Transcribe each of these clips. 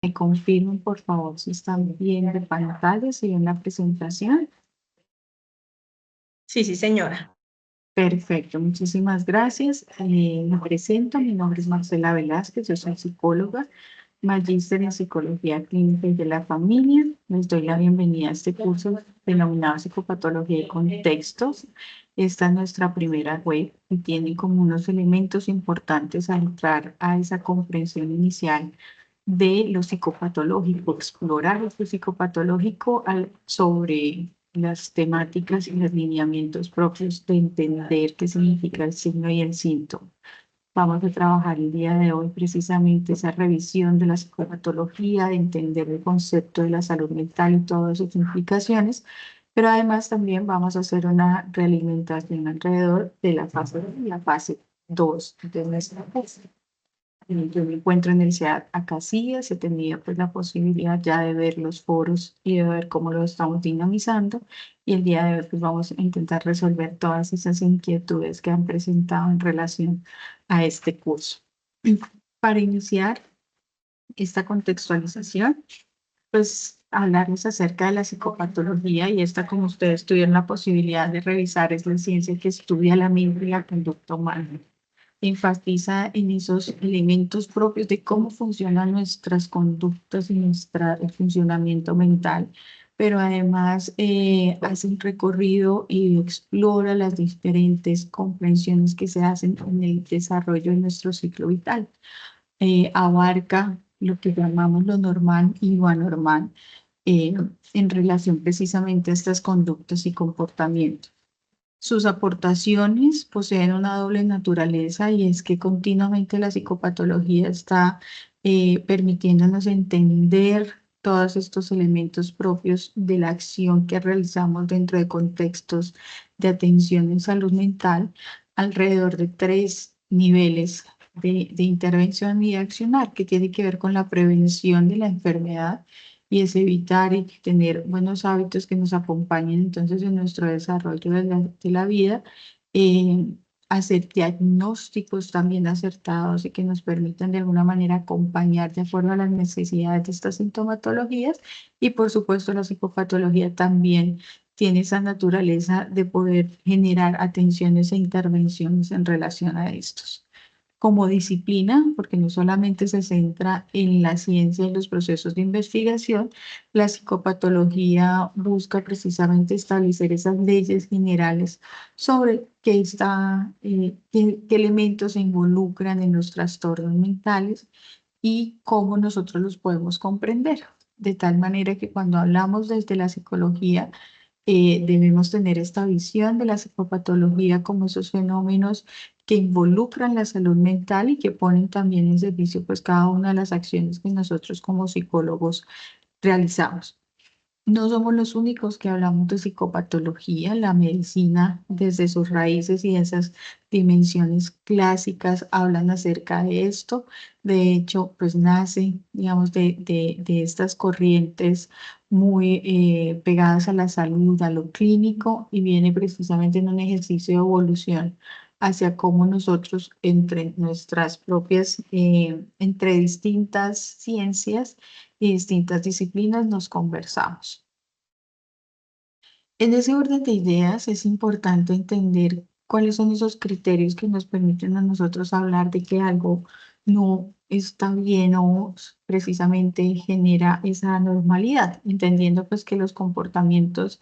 Me confirmen, por favor, si están viendo pantalla, si ven la presentación. Sí, sí, señora. Perfecto, muchísimas gracias. Me presento, mi nombre es Marcela Velázquez, yo soy psicóloga, magíster en Psicología Clínica y de la Familia. Les doy la bienvenida a este curso denominado Psicopatología y Contextos. Esta es nuestra primera web y tiene como unos elementos importantes al entrar a esa comprensión inicial de lo psicopatológico, explorar lo psicopatológico sobre las temáticas y los lineamientos propios de entender qué significa el signo y el síntoma. Vamos a trabajar el día de hoy precisamente esa revisión de la psicopatología, de entender el concepto de la salud mental y todas sus implicaciones, pero además también vamos a hacer una realimentación alrededor de la fase 1 y la fase 2 de nuestra tesis. Yo me encuentro en el SEAD Acacias, he tenido pues la posibilidad ya de ver los foros y de ver cómo lo estamos dinamizando y el día de hoy pues vamos a intentar resolver todas esas inquietudes que han presentado en relación a este curso. Para iniciar esta contextualización, pues hablarles acerca de la psicopatología y esta, como ustedes tuvieron la posibilidad de revisar, es la ciencia que estudia la mente y la conducta humana. Enfatiza en esos elementos propios de cómo funcionan nuestras conductas y el funcionamiento mental, pero además hace un recorrido y explora las diferentes comprensiones que se hacen en el desarrollo de nuestro ciclo vital. Abarca lo que llamamos lo normal y lo anormal eh, en relación precisamente a estas conductas y comportamientos. Sus aportaciones poseen una doble naturaleza y es que continuamente la psicopatología está permitiéndonos entender todos estos elementos propios de la acción que realizamos dentro de contextos de atención en salud mental alrededor de tres niveles de intervención y de accionar, que tiene que ver con la prevención de la enfermedad y es evitar y tener buenos hábitos que nos acompañen entonces en nuestro desarrollo de la vida, eh, hacer diagnósticos también acertados y que nos permitan de alguna manera acompañar de acuerdo a las necesidades de estas sintomatologías y por supuesto la psicopatología también tiene esa naturaleza de poder generar atenciones e intervenciones en relación a estos como disciplina, porque no solamente se centra en la ciencia y los procesos de investigación, la psicopatología busca precisamente establecer esas leyes generales sobre qué elementos se involucran en los trastornos mentales y cómo nosotros los podemos comprender. De tal manera que cuando hablamos desde la psicología, debemos tener esta visión de la psicopatología como esos fenómenos que involucran la salud mental y que ponen también en servicio pues cada una de las acciones que nosotros como psicólogos realizamos. No somos los únicos que hablamos de psicopatología. La medicina, desde sus raíces y esas dimensiones clásicas, hablan acerca de esto. De hecho, pues nace, digamos, de estas corrientes muy pegadas a la salud, a lo clínico, y viene precisamente en un ejercicio de evolución hacia cómo nosotros, entre nuestras propias, entre distintas ciencias, y distintas disciplinas nos conversamos. En ese orden de ideas es importante entender cuáles son esos criterios que nos permiten a nosotros hablar de que algo no está bien o precisamente genera esa normalidad, entendiendo pues que los comportamientos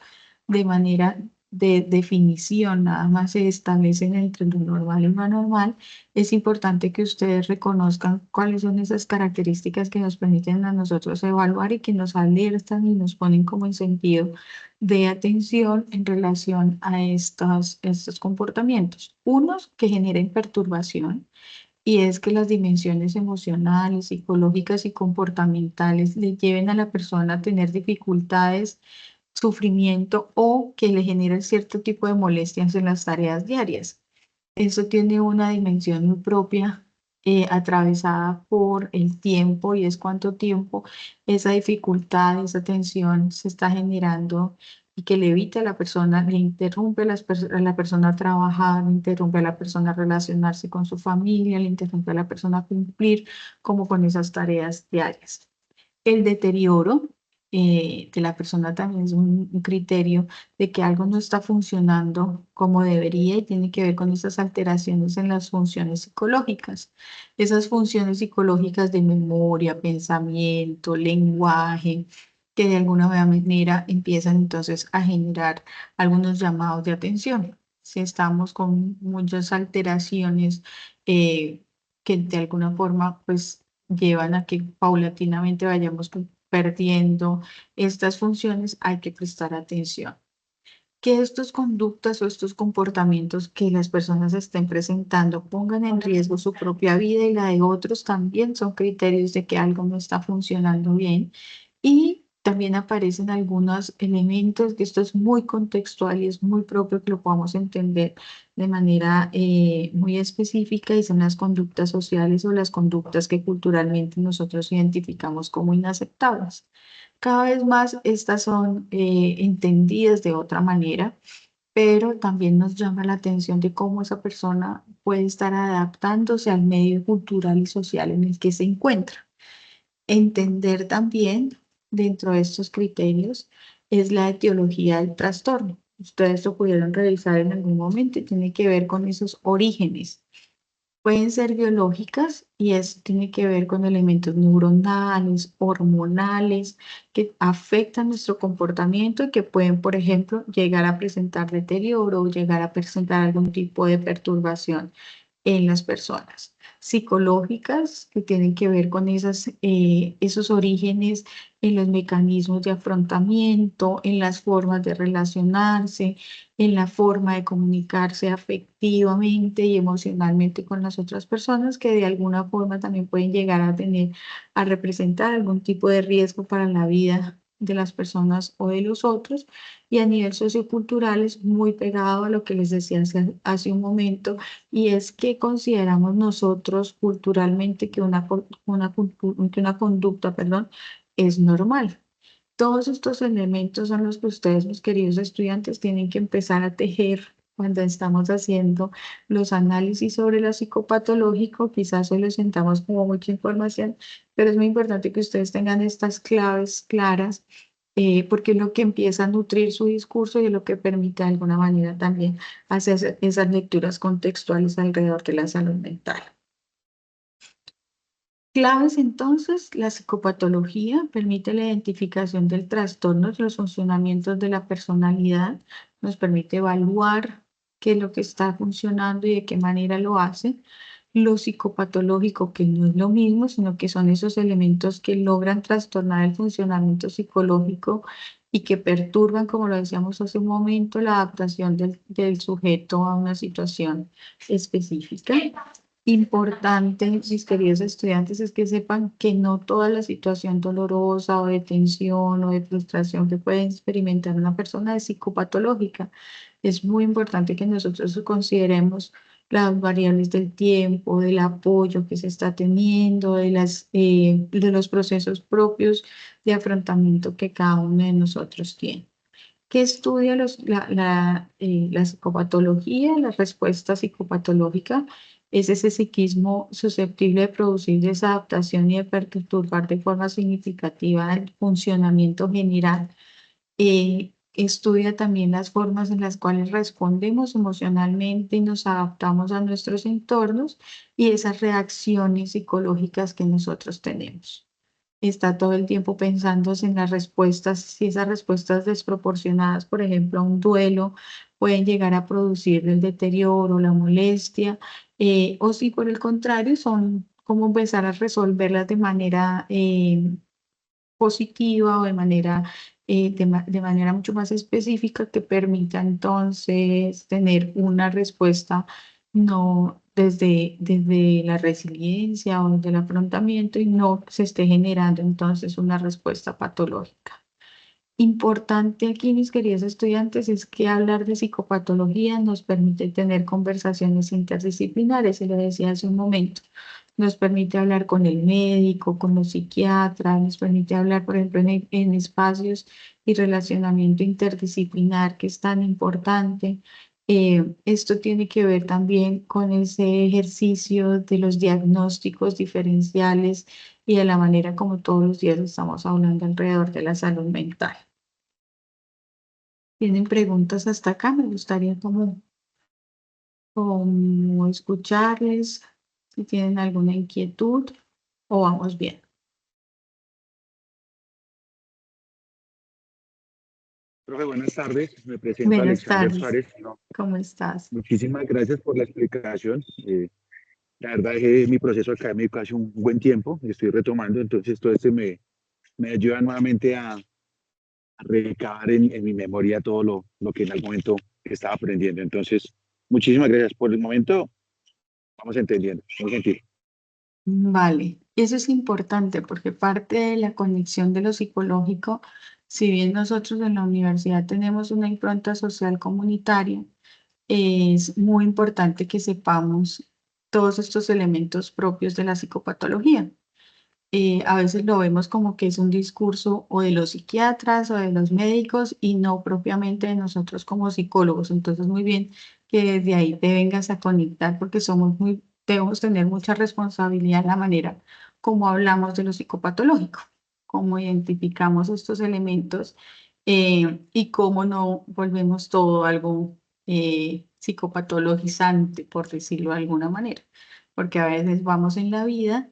de manera de definición nada más se establecen entre lo normal y lo anormal. Es importante que ustedes reconozcan cuáles son esas características que nos permiten a nosotros evaluar y que nos alertan y nos ponen como en sentido de atención en relación a estos comportamientos. Unos que generen perturbación y es que las dimensiones emocionales, psicológicas y comportamentales le lleven a la persona a tener dificultades, sufrimiento o que le generen cierto tipo de molestias en las tareas diarias. Eso tiene una dimensión muy propia, atravesada por el tiempo y es cuánto tiempo esa dificultad, esa tensión se está generando y que le evita a la persona, le interrumpe a la persona trabajar, le interrumpe a la persona relacionarse con su familia, le interrumpe a la persona cumplir como con esas tareas diarias. El deterioro de la persona también es un criterio de que algo no está funcionando como debería y tiene que ver con esas alteraciones en las funciones psicológicas. Esas funciones psicológicas de memoria, pensamiento, lenguaje, que de alguna manera empiezan entonces a generar algunos llamados de atención. Si estamos con muchas alteraciones que de alguna forma pues llevan a que paulatinamente vayamos perdiendo estas funciones, hay que prestar atención. Que estas conductas o estos comportamientos que las personas estén presentando pongan en riesgo su propia vida y la de otros también son criterios de que algo no está funcionando bien. Y también aparecen algunos elementos que esto es muy contextual y es muy propio que lo podamos entender de manera muy específica y son las conductas sociales o las conductas que culturalmente nosotros identificamos como inaceptables. Cada vez más estas son entendidas de otra manera, pero también nos llama la atención de cómo esa persona puede estar adaptándose al medio cultural y social en el que se encuentra. Entender también dentro de estos criterios es la etiología del trastorno. Ustedes lo pudieron revisar en algún momento y tiene que ver con esos orígenes. Pueden ser biológicas y eso tiene que ver con elementos neuronales, hormonales, que afectan nuestro comportamiento y que pueden, por ejemplo, llegar a presentar deterioro o llegar a presentar algún tipo de perturbación en las personas. Psicológicas que tienen que ver con esos orígenes en los mecanismos de afrontamiento, en las formas de relacionarse, en la forma de comunicarse afectivamente y emocionalmente con las otras personas que de alguna forma también pueden llegar a tener, a representar algún tipo de riesgo para la vida de las personas o de los otros. Y a nivel sociocultural es muy pegado a lo que les decía hace un momento, y es que consideramos nosotros culturalmente que que una conducta, perdón, es normal. Todos estos elementos son los que ustedes, mis queridos estudiantes, tienen que empezar a tejer cuando estamos haciendo los análisis sobre lo psicopatológico. Quizás hoy lo sentamos como mucha información, pero es muy importante que ustedes tengan estas claves claras, porque es lo que empieza a nutrir su discurso y es lo que permite de alguna manera también hacer esas lecturas contextuales alrededor de la salud mental. Claves entonces, la psicopatología permite la identificación del trastorno de los funcionamientos de la personalidad, nos permite evaluar qué es lo que está funcionando y de qué manera lo hace. Lo psicopatológico, que no es lo mismo, sino que son esos elementos que logran trastornar el funcionamiento psicológico y que perturban, como lo decíamos hace un momento, la adaptación del sujeto a una situación específica. Importante, mis queridos estudiantes, es que sepan que no toda la situación dolorosa o de tensión o de frustración que puede experimentar una persona es psicopatológica. Es muy importante que nosotros consideremos las variables del tiempo, del apoyo que se está teniendo, de los procesos propios de afrontamiento que cada uno de nosotros tiene. ¿Qué estudia la psicopatología? La respuesta psicopatológica es ese psiquismo susceptible de producir desadaptación y de perturbar de forma significativa el funcionamiento general. Estudia también las formas en las cuales respondemos emocionalmente y nos adaptamos a nuestros entornos y esas reacciones psicológicas que nosotros tenemos. Está todo el tiempo pensando en las respuestas, si esas respuestas desproporcionadas, por ejemplo, a un duelo, pueden llegar a producir el deterioro, la molestia, o si por el contrario son como empezar a resolverlas de manera positiva o de manera mucho más específica que permita entonces tener una respuesta no desde la resiliencia o desde el afrontamiento y no se esté generando entonces una respuesta patológica. Importante aquí, mis queridos estudiantes, es que hablar de psicopatología nos permite tener conversaciones interdisciplinares, se lo decía hace un momento. Nos permite hablar con el médico, con los psiquiatras, nos permite hablar, por ejemplo, en espacios y relacionamiento interdisciplinar, que es tan importante. Esto tiene que ver también con ese ejercicio de los diagnósticos diferenciales y de la manera como todos los días estamos hablando alrededor de la salud mental. ¿Tienen preguntas hasta acá? Me gustaría como escucharles, si tienen alguna inquietud o vamos bien. Profe, buenas tardes. Me presento Buenas Alexander tardes, Suárez. No, ¿cómo estás? muchísimas gracias por la explicación. La verdad, dejé mi proceso académico hace un buen tiempo y estoy retomando, entonces todo esto me ayuda nuevamente a recabar en mi memoria todo lo que en algún momento estaba aprendiendo. Entonces, muchísimas gracias. Por el momento, vamos entendiendo. Muy gentil. Vale, eso es importante porque parte de la conexión de lo psicológico, si bien nosotros en la universidad tenemos una impronta social comunitaria, es muy importante que sepamos todos estos elementos propios de la psicopatología. A veces lo vemos como que es un discurso o de los psiquiatras o de los médicos y no propiamente de nosotros como psicólogos. Entonces, muy bien que desde ahí te vengas a conectar porque debemos tener mucha responsabilidad en la manera como hablamos de lo psicopatológico, cómo identificamos estos elementos y cómo no volvemos todo algo psicopatologizante, por decirlo de alguna manera. Porque a veces vamos en la vida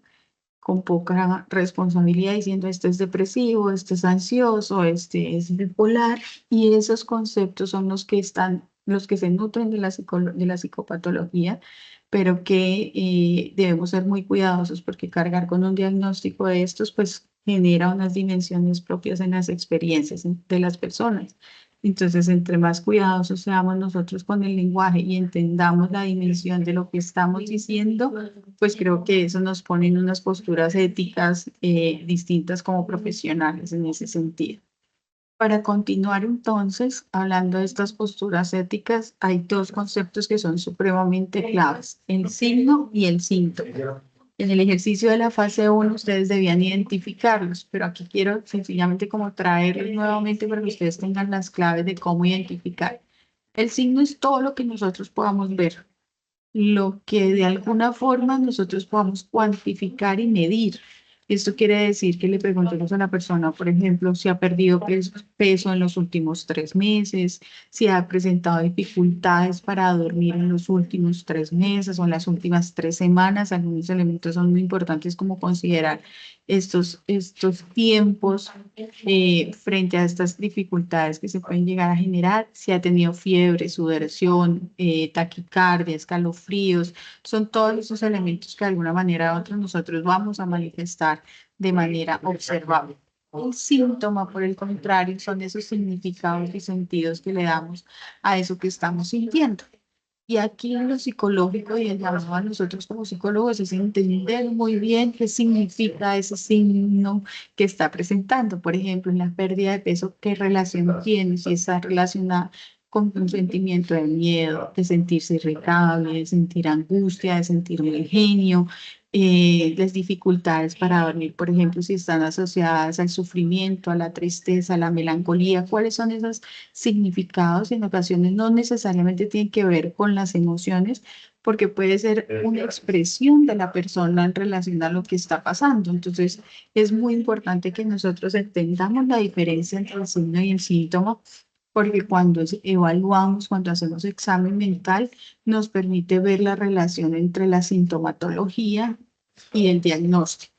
con poca responsabilidad diciendo este es depresivo, este es ansioso, este es bipolar, y esos conceptos son los que se nutren de de la psicopatología, pero que debemos ser muy cuidadosos porque cargar con un diagnóstico de estos, pues genera unas dimensiones propias en las experiencias de las personas. Entonces, entre más cuidadosos seamos nosotros con el lenguaje y entendamos la dimensión de lo que estamos diciendo, pues creo que eso nos pone en unas posturas éticas distintas como profesionales en ese sentido. Para continuar entonces, hablando de estas posturas éticas, hay dos conceptos que son supremamente claves, el signo y el síntoma. En el ejercicio de la fase 1 ustedes debían identificarlos, pero aquí quiero sencillamente como traerlos nuevamente para que ustedes tengan las claves de cómo identificar. El signo es todo lo que nosotros podamos ver, lo que de alguna forma nosotros podamos cuantificar y medir. Esto quiere decir que le preguntemos a la persona, por ejemplo, si ha perdido peso en los últimos 3 meses, si ha presentado dificultades para dormir en los últimos 3 meses o en las últimas 3 semanas. Algunos elementos son muy importantes como considerar estos tiempos frente a estas dificultades que se pueden llegar a generar, si ha tenido fiebre, sudoración, taquicardia, escalofríos, son todos esos elementos que de alguna manera u otra nosotros vamos a manifestar de manera observable. El síntoma, por el contrario, son esos significados y sentidos que le damos a eso que estamos sintiendo. Y aquí en lo psicológico y el llamado a nosotros como psicólogos es entender muy bien qué significa ese signo que está presentando. Por ejemplo, en la pérdida de peso, ¿qué relación tiene? Si está relacionada con un sentimiento de miedo, de sentirse irritable, de sentir angustia, de sentir mal genio, las dificultades para dormir, por ejemplo, si están asociadas al sufrimiento, a la tristeza, a la melancolía, ¿cuáles son esos significados? En ocasiones no necesariamente tienen que ver con las emociones, porque puede ser una expresión de la persona en relación a lo que está pasando. Entonces, es muy importante que nosotros entendamos la diferencia entre el signo y el síntoma, porque cuando evaluamos, cuando hacemos examen mental, nos permite ver la relación entre la sintomatología y el diagnóstico.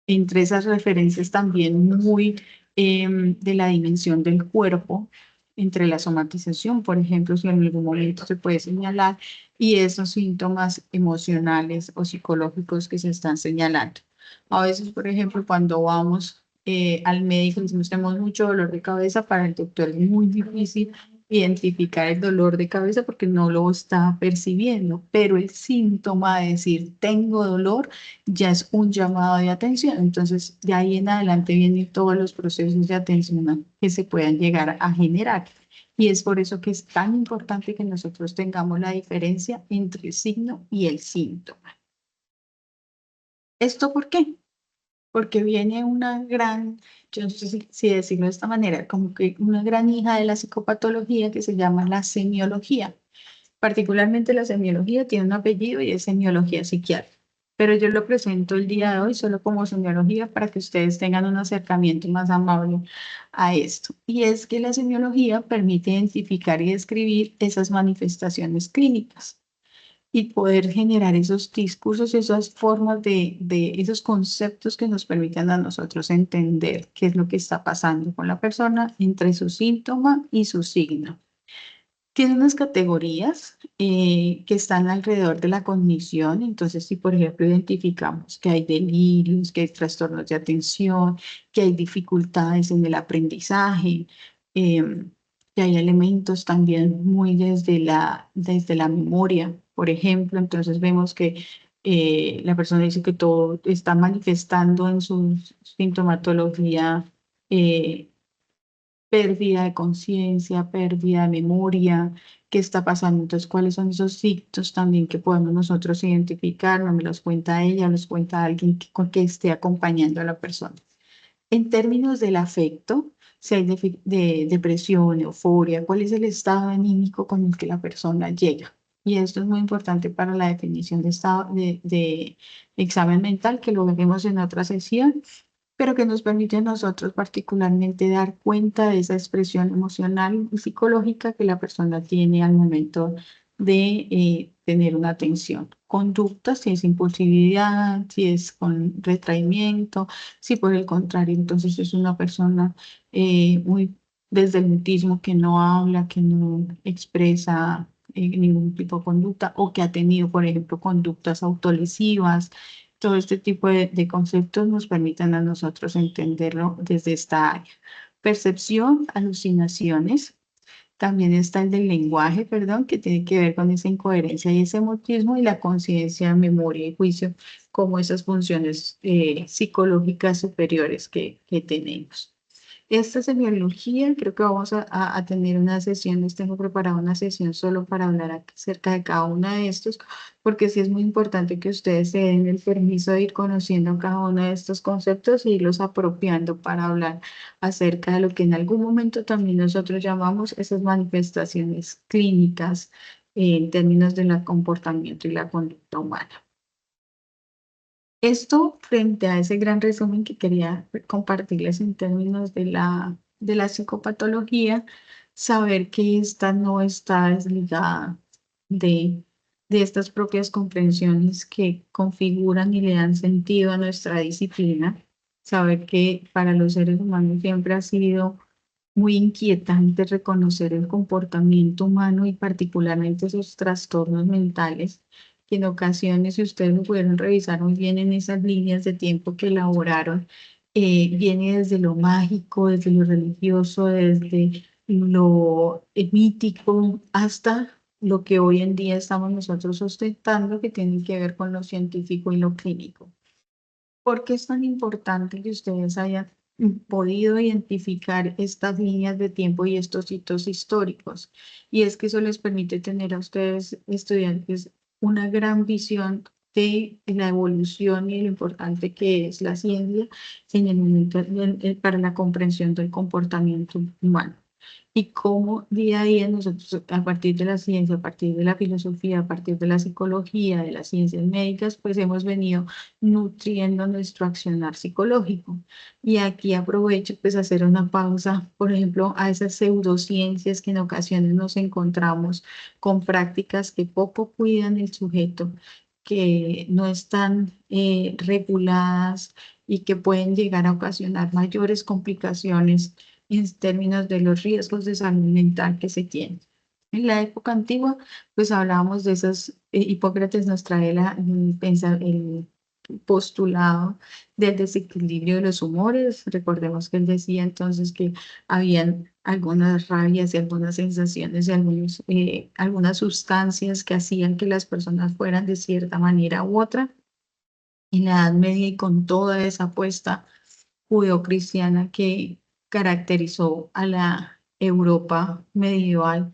Entre esas referencias también muy de la dimensión del cuerpo, entre la somatización, por ejemplo, si en algún momento se puede señalar, y esos síntomas emocionales o psicológicos que se están señalando. A veces, por ejemplo, cuando vamos al médico y decimos tenemos mucho dolor de cabeza, para el doctor es muy difícil identificar el dolor de cabeza porque no lo está percibiendo, pero el síntoma de decir tengo dolor ya es un llamado de atención. Entonces, de ahí en adelante vienen todos los procesos de atención que se puedan llegar a generar. Y es por eso que es tan importante que nosotros tengamos la diferencia entre el signo y el síntoma. ¿Esto por qué? Porque viene una gran, yo no sé si decirlo de esta manera, como que una gran hija de la psicopatología que se llama la semiología. Particularmente la semiología tiene un apellido y es semiología psiquiátrica. pero yo lo presento el día de hoy solo como semiología para que ustedes tengan un acercamiento más amable a esto. Y es que la semiología permite identificar y describir esas manifestaciones clínicas y poder generar esos discursos, esas formas de esos conceptos que nos permitan a nosotros entender qué es lo que está pasando con la persona entre su síntoma y su signo. Tiene unas categorías que están alrededor de la cognición. Entonces, si por ejemplo identificamos que hay delirios, que hay trastornos de atención, que hay dificultades en el aprendizaje, que hay elementos también muy desde la memoria, por ejemplo, entonces vemos que la persona dice que todo está manifestando en su sintomatología. eh, Pérdida de conciencia, pérdida de memoria, qué está pasando. Entonces, ¿cuáles son esos signos también que podemos nosotros identificar? No me los cuenta ella, los cuenta alguien que esté acompañando a la persona. En términos del afecto, si hay depresión, euforia, cuál es el estado anímico con el que la persona llega. Y esto es muy importante para la definición de estado de examen mental, que lo veremos en otra sesión, pero que nos permite a nosotros particularmente dar cuenta de esa expresión emocional y psicológica que la persona tiene al momento de tener una atención. Conductas, si es impulsividad, si es con retraimiento, si por el contrario, entonces es una persona muy desde el mutismo, que no habla, que no expresa ningún tipo de conducta, o que ha tenido, por ejemplo, conductas autolesivas. Todo este tipo de conceptos nos permiten a nosotros entenderlo desde esta área. Percepción, alucinaciones. También está el del lenguaje, perdón, que tiene que ver con esa incoherencia y ese mutismo, y la conciencia, memoria y juicio como esas funciones psicológicas superiores que tenemos. Esta semiología, creo que vamos a tener una sesión, les tengo preparada una sesión solo para hablar acerca de cada uno de estos, porque sí es muy importante que ustedes se den el permiso de ir conociendo cada uno de estos conceptos e irlos apropiando para hablar acerca de lo que en algún momento también nosotros llamamos esas manifestaciones clínicas en términos del comportamiento y la conducta humana. Esto frente a ese gran resumen que quería compartirles en términos de la psicopatología, saber que esta no está desligada de, de estas propias comprensiones que configuran y le dan sentido a nuestra disciplina, saber que para los seres humanos siempre ha sido muy inquietante reconocer el comportamiento humano y particularmente esos trastornos mentales, que en ocasiones, si ustedes lo pudieron revisar muy bien en esas líneas de tiempo que elaboraron, viene desde lo mágico, desde lo religioso, desde lo mítico, hasta lo que hoy en día estamos nosotros sustentando, que tiene que ver con lo científico y lo clínico. ¿Por qué es tan importante que ustedes hayan podido identificar estas líneas de tiempo y estos hitos históricos? Y es que eso les permite tener a ustedes, estudiantes, una gran visión de la evolución y lo importante que es la ciencia en el momento para la comprensión del comportamiento humano. Y cómo día a día nosotros, a partir de la ciencia, a partir de la filosofía, a partir de la psicología, de las ciencias médicas, pues hemos venido nutriendo nuestro accionar psicológico. Y aquí aprovecho pues hacer una pausa, por ejemplo, a esas pseudociencias que en ocasiones nos encontramos con prácticas que poco cuidan el sujeto, que no están reguladas y que pueden llegar a ocasionar mayores complicaciones en términos de los riesgos de salud mental que se tienen. En la época antigua, pues hablábamos de esas, Hipócrates nos trae el postulado del desequilibrio de los humores. Recordemos que él decía entonces que habían algunas rabias y algunas sensaciones y algunas sustancias que hacían que las personas fueran de cierta manera u otra. En la Edad Media, y con toda esa apuesta judeocristiana que caracterizó a la Europa medieval,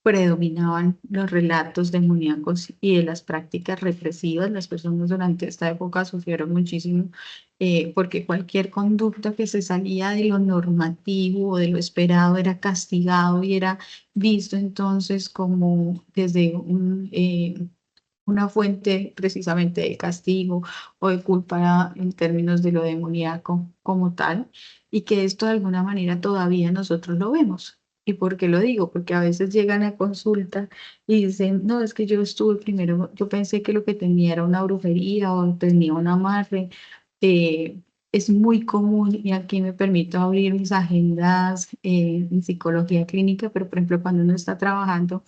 predominaban los relatos demoníacos y de las prácticas represivas. Las personas durante esta época sufrieron muchísimo, porque cualquier conducta que se salía de lo normativo o de lo esperado era castigado y era visto entonces como desde una fuente precisamente de castigo o de culpa en términos de lo demoníaco como tal, y que esto de alguna manera todavía nosotros lo vemos. ¿Y por qué lo digo? Porque a veces llegan a consulta y dicen, no, es que yo estuve primero, yo pensé que lo que tenía era una brujería o tenía un amarre. Es muy común, y aquí me permito abrir mis agendas en psicología clínica, pero por ejemplo cuando uno está trabajando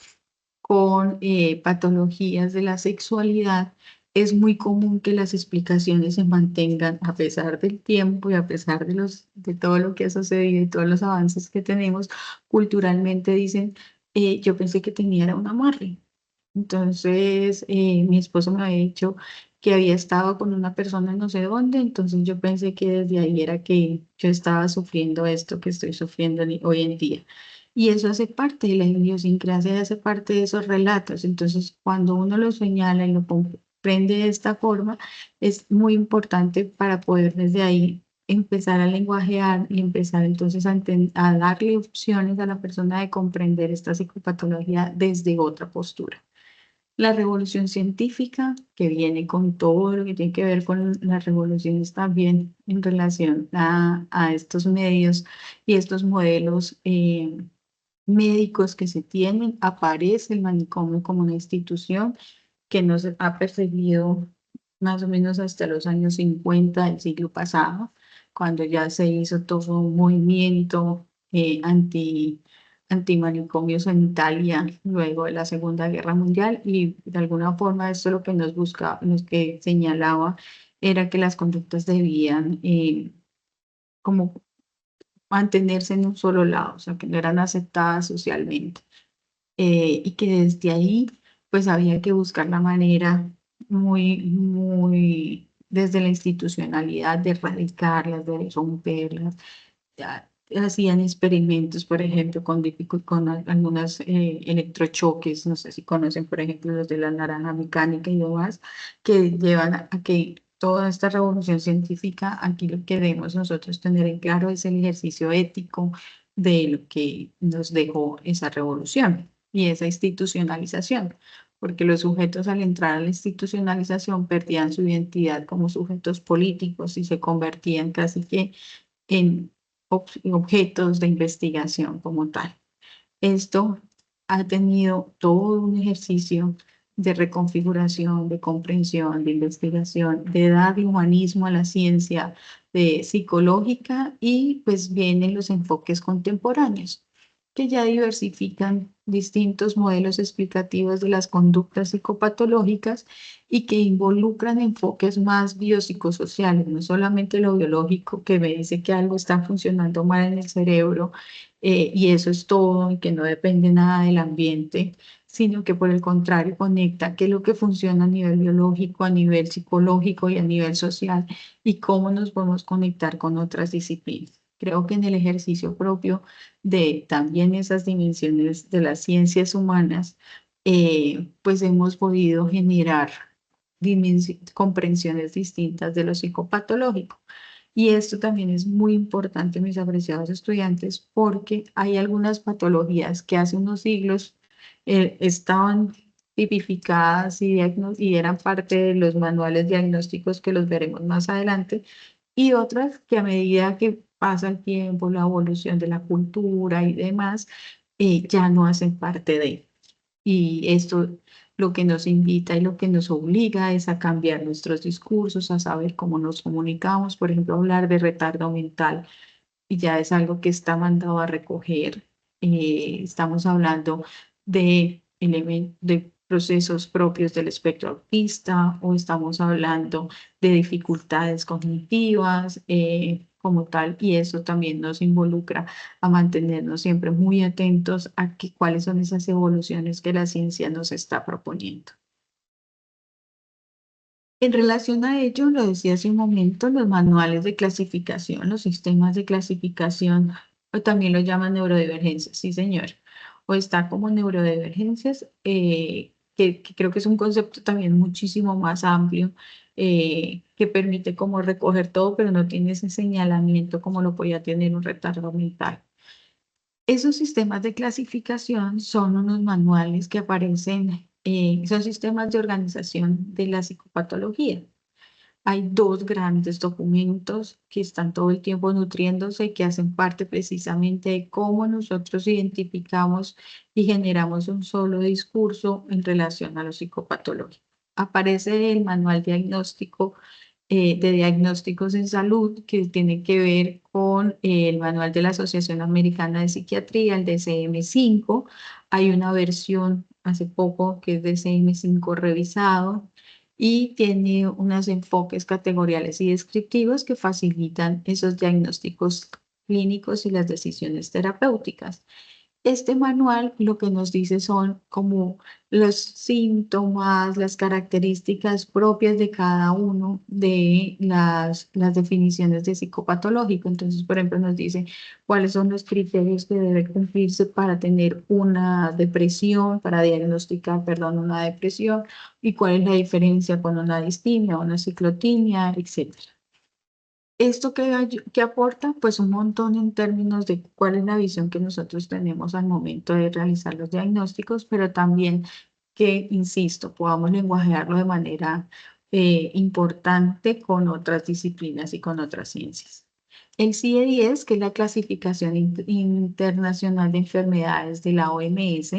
con patologías de la sexualidad, es muy común que las explicaciones se mantengan a pesar del tiempo y a pesar de de todo lo que ha sucedido y todos los avances que tenemos culturalmente. Dicen, yo pensé que tenía era un amarre. Entonces, mi esposo me había dicho que había estado con una persona no sé dónde, entonces yo pensé que desde ahí era que yo estaba sufriendo esto que estoy sufriendo hoy en día. Y eso hace parte de la idiosincrasia, hace parte de esos relatos. Entonces, cuando uno lo señala y lo comprende de esta forma, es muy importante para poder desde ahí empezar a lenguajear y empezar entonces a darle opciones a la persona de comprender esta psicopatología desde otra postura. La revolución científica, que viene con todo lo que tiene que ver con las revoluciones también en relación a estos medios y estos modelos médicos que se tienen, aparece el manicomio como una institución que nos ha perseguido más o menos hasta los años 50 del siglo pasado, cuando ya se hizo todo un movimiento antimanicomios en Italia luego de la Segunda Guerra Mundial, y de alguna forma esto lo que nos buscaba, lo que señalaba era que las conductas debían como mantenerse en un solo lado, o sea, que no eran aceptadas socialmente, y que desde ahí pues había que buscar la manera muy desde la institucionalidad de erradicarlas, de romperlas. Ya hacían experimentos, por ejemplo, con algunas electrochoques, no sé si conocen, por ejemplo, los de la naranja mecánica y demás, que llevan a que toda esta revolución científica, aquí lo que debemos nosotros tener en claro es el ejercicio ético de lo que nos dejó esa revolución y esa institucionalización, porque los sujetos al entrar a la institucionalización perdían su identidad como sujetos políticos y se convertían casi que en objetos de investigación como tal. Esto ha tenido todo un ejercicio de reconfiguración, de comprensión, de investigación, de darle humanismo a la ciencia de psicológica, y pues vienen los enfoques contemporáneos que ya diversifican distintos modelos explicativos de las conductas psicopatológicas y que involucran enfoques más biopsicosociales, no solamente lo biológico que me dice que algo está funcionando mal en el cerebro, y eso es todo y que no depende nada del ambiente, sino que por el contrario conecta qué es lo que funciona a nivel biológico, a nivel psicológico y a nivel social, y cómo nos podemos conectar con otras disciplinas. Creo que en el ejercicio propio de también esas dimensiones de las ciencias humanas, pues hemos podido generar comprensiones distintas de lo psicopatológico. Y esto también es muy importante, mis apreciados estudiantes, porque hay algunas patologías que hace unos siglos estaban tipificadas y eran parte de los manuales diagnósticos que los veremos más adelante, y otras que a medida que pasa el tiempo, la evolución de la cultura y demás, ya no hacen parte de. Y esto lo que nos invita y lo que nos obliga es a cambiar nuestros discursos, a saber cómo nos comunicamos. Por ejemplo, hablar de retardo mental y ya es algo que está mandado a recoger. Estamos hablando de procesos propios del espectro autista, o estamos hablando de dificultades cognitivas como tal, y eso también nos involucra a mantenernos siempre muy atentos a cuáles son esas evoluciones que la ciencia nos está proponiendo. En relación a ello, lo decía hace un momento, los manuales de clasificación, los sistemas de clasificación, o también lo llaman neurodivergencias, sí señor, o está como neurodivergencias, que creo que es un concepto también muchísimo más amplio, que permite como recoger todo, pero no tiene ese señalamiento como lo podía tener un retardo mental. Esos sistemas de clasificación son unos manuales que aparecen son sistemas de organización de la psicopatología. Hay dos grandes documentos que están todo el tiempo nutriéndose y que hacen parte precisamente de cómo nosotros identificamos y generamos un solo discurso en relación a lo psicopatológico. Aparece el manual diagnóstico de diagnósticos en salud que tiene que ver con el manual de la Asociación Americana de Psiquiatría, el DSM-5. Hay una versión hace poco que es DSM-5 revisado y tiene unos enfoques categoriales y descriptivos que facilitan esos diagnósticos clínicos y las decisiones terapéuticas. Este manual lo que nos dice son como los síntomas, las características propias de cada uno de las definiciones de psicopatológico. Entonces, por ejemplo, nos dice cuáles son los criterios que debe cumplirse para tener una depresión, para diagnosticar, perdón, una depresión, y cuál es la diferencia con una distimia, una ciclotimia, etcétera. ¿Esto que aporta? Pues un montón en términos de cuál es la visión que nosotros tenemos al momento de realizar los diagnósticos, pero también que, insisto, podamos lenguajearlo de manera importante con otras disciplinas y con otras ciencias. El CIE-10, que es la clasificación internacional de enfermedades de la OMS,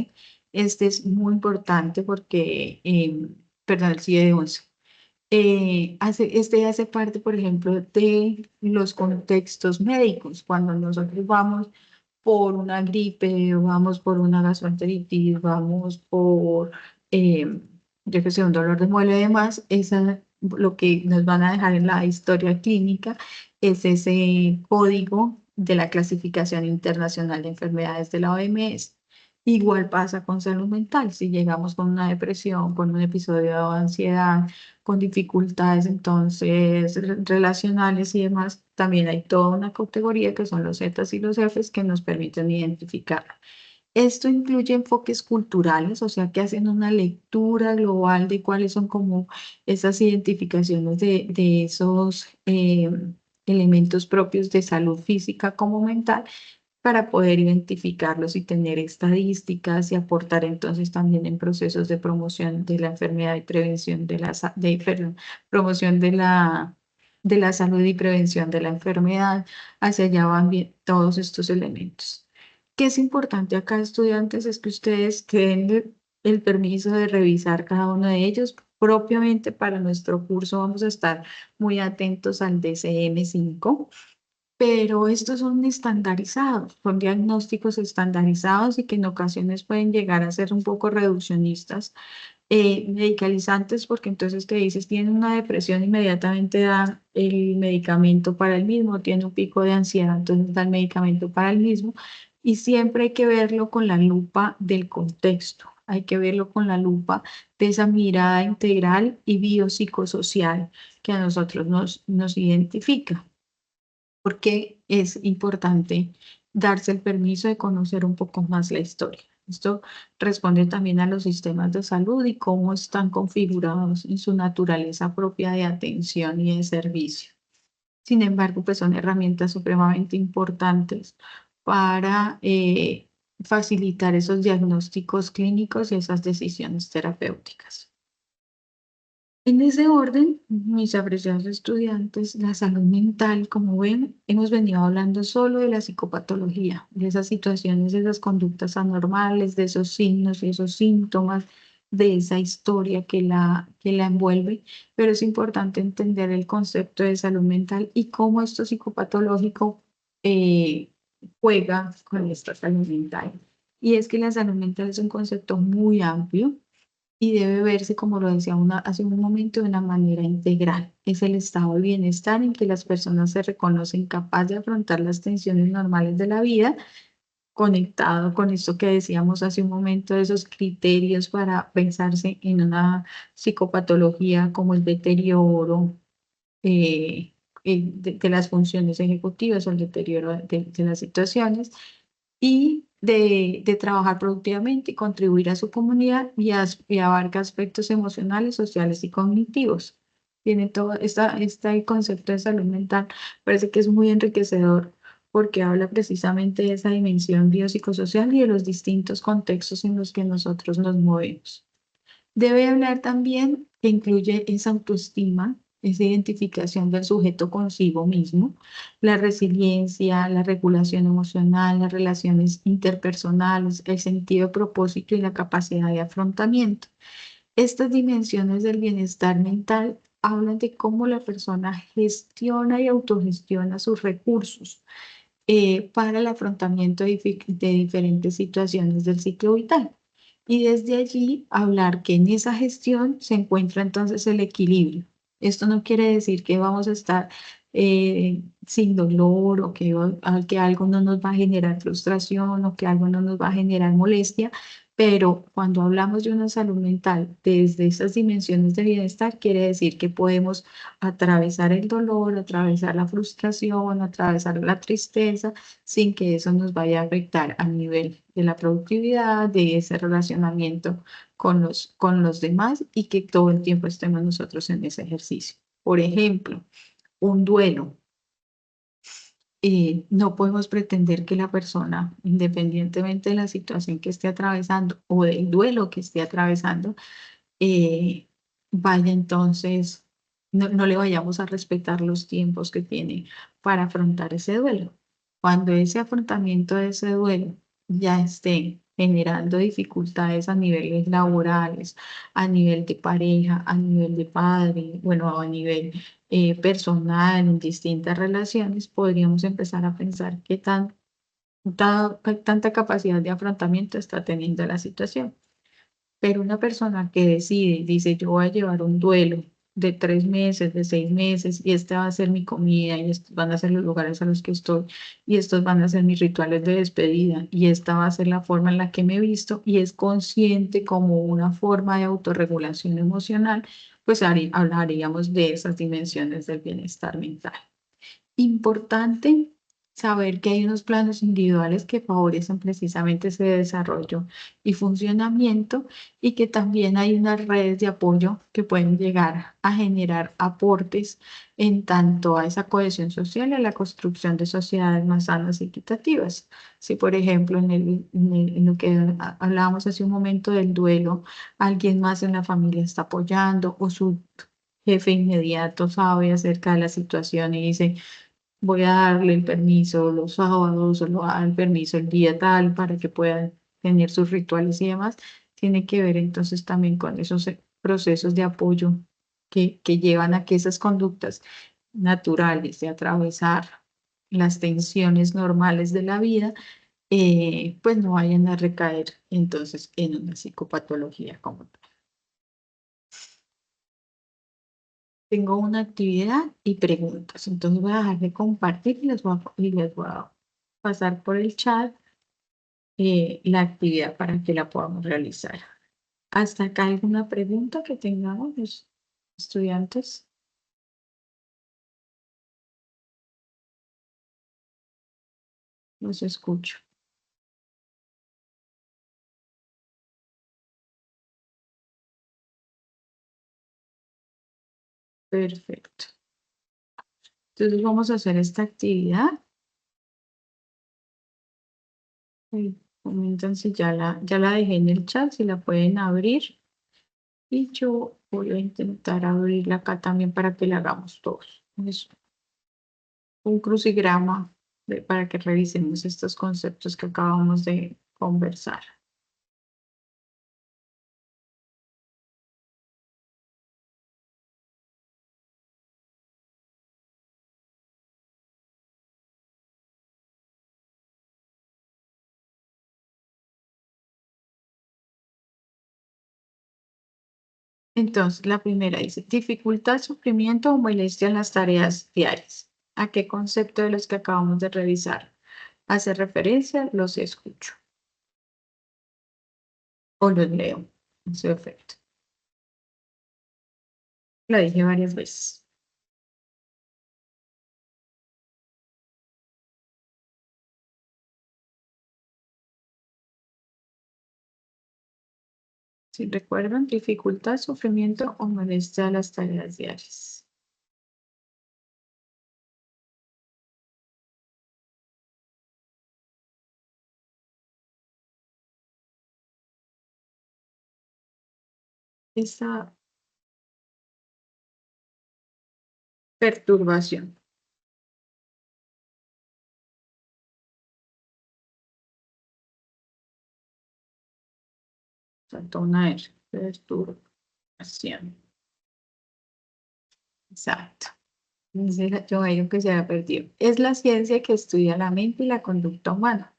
este es muy importante porque, perdón, el CIE-11 este hace parte, por ejemplo, de los contextos médicos. Cuando nosotros vamos por una gripe, vamos por una gastroenteritis, vamos por, eh, yo que sé, un dolor de muela y demás, lo que nos van a dejar en la historia clínica es ese código de la clasificación internacional de enfermedades de la OMS. Igual pasa con salud mental. Si llegamos con una depresión, con un episodio de ansiedad, con dificultades entonces relacionales y demás, también hay toda una categoría que son los Zetas y los Fs que nos permiten identificarlo. Esto incluye enfoques culturales, o sea, que hacen una lectura global de cuáles son como esas identificaciones de esos elementos propios de salud física como mental para poder identificarlos y tener estadísticas y aportar entonces también en procesos de promoción de la enfermedad y prevención perdón, promoción de la salud y prevención de la enfermedad. Hacia allá van bien todos estos elementos. ¿Qué es importante acá, estudiantes? Es que ustedes den el permiso de revisar cada uno de ellos. Propiamente para nuestro curso vamos a estar muy atentos al DCM-5, pero estos son estandarizados, son diagnósticos estandarizados y que en ocasiones pueden llegar a ser un poco reduccionistas, medicalizantes, porque entonces te dices, tiene una depresión, inmediatamente da el medicamento para el mismo, tiene un pico de ansiedad, entonces da el medicamento para el mismo, y siempre hay que verlo con la lupa del contexto, hay que verlo con la lupa de esa mirada integral y biopsicosocial que a nosotros nos identifica, porque es importante darse el permiso de conocer un poco más la historia. Esto responde también a los sistemas de salud y cómo están configurados en su naturaleza propia de atención y de servicio. Sin embargo, pues son herramientas supremamente importantes para facilitar esos diagnósticos clínicos y esas decisiones terapéuticas. En ese orden, mis apreciados estudiantes, la salud mental, como ven, hemos venido hablando solo de la psicopatología, de esas situaciones, de esas conductas anormales, de esos signos y esos síntomas, de esa historia que la envuelve, pero es importante entender el concepto de salud mental y cómo esto psicopatológico eh, juega con esta salud mental. Y es que la salud mental es un concepto muy amplio y debe verse, como lo decía hace un momento, de una manera integral. Es el estado de bienestar en que las personas se reconocen capaces de afrontar las tensiones normales de la vida, conectado con esto que decíamos hace un momento, de esos criterios para pensarse en una psicopatología como el deterioro de las funciones ejecutivas o el deterioro de las situaciones y de trabajar productivamente y contribuir a su comunidad y abarca aspectos emocionales, sociales y cognitivos. Tiene todo este concepto de salud mental, parece que es muy enriquecedor porque habla precisamente de esa dimensión biopsicosocial y de los distintos contextos en los que nosotros nos movemos. Debe hablar también que incluye esa autoestima, esa identificación del sujeto consigo mismo, la resiliencia, la regulación emocional, las relaciones interpersonales, el sentido de propósito y la capacidad de afrontamiento. Estas dimensiones del bienestar mental hablan de cómo la persona gestiona y autogestiona sus recursos para el afrontamiento de diferentes situaciones del ciclo vital. Y desde allí hablar que en esa gestión se encuentra entonces el equilibrio. Esto no quiere decir que vamos a estar sin dolor o que algo no nos va a generar frustración o que algo no nos va a generar molestia, pero cuando hablamos de una salud mental desde esas dimensiones de bienestar, quiere decir que podemos atravesar el dolor, atravesar la frustración, atravesar la tristeza, sin que eso nos vaya a afectar a nivel de la productividad, de ese relacionamiento con los demás y que todo el tiempo estemos nosotros en ese ejercicio. Por ejemplo, un duelo. No podemos pretender que la persona, independientemente de la situación que esté atravesando o del duelo que esté atravesando, eh, vaya entonces, no le vayamos a respetar los tiempos que tiene para afrontar ese duelo. Cuando ese afrontamiento de ese duelo ya esté generando dificultades a niveles laborales, a nivel de pareja, a nivel de padre, bueno, a nivel personal, en distintas relaciones, podríamos empezar a pensar qué tanta capacidad de afrontamiento está teniendo la situación. Pero una persona que decide, dice, yo voy a llevar un duelo de 3 meses, de 6 meses, y esta va a ser mi comida, y estos van a ser los lugares a los que estoy, y estos van a ser mis rituales de despedida, y esta va a ser la forma en la que me he visto, y es consciente como una forma de autorregulación emocional, pues hablaríamos de esas dimensiones del bienestar mental. Importante saber que hay unos planos individuales que favorecen precisamente ese desarrollo y funcionamiento y que también hay unas redes de apoyo que pueden llegar a generar aportes en tanto a esa cohesión social y a la construcción de sociedades más sanas y equitativas. Si, por ejemplo, en lo que hablábamos hace un momento del duelo, alguien más en la familia está apoyando o su jefe inmediato sabe acerca de la situación y dice, voy a darle el permiso los sábados o lo dar el permiso el día tal para que puedan tener sus rituales y demás, tiene que ver entonces también con esos procesos de apoyo que llevan a que esas conductas naturales de atravesar las tensiones normales de la vida, pues no vayan a recaer entonces en una psicopatología como tal. Tengo una actividad y preguntas, entonces voy a dejar de compartir y les voy a pasar por el chat la actividad para que la podamos realizar. ¿Hasta acá alguna pregunta que tengamos los estudiantes? Los escucho. Perfecto. Entonces vamos a hacer esta actividad. Comentan si ya la dejé en el chat, si la pueden abrir. Y yo voy a intentar abrirla acá también para que la hagamos todos. Es un crucigrama para que revisemos estos conceptos que acabamos de conversar. Entonces, la primera dice, dificultad, sufrimiento o molestia en las tareas diarias. ¿A qué concepto de los que acabamos de revisar hace referencia? Los escucho o los leo en su efecto. La dije varias veces. Si recuerdan, dificultad, sufrimiento o molestia en las tareas diarias. esa perturbación. Falta una R, perturbación. Exacto. Dice Joel que se ha perdido. Es la ciencia que estudia la mente y la conducta humana.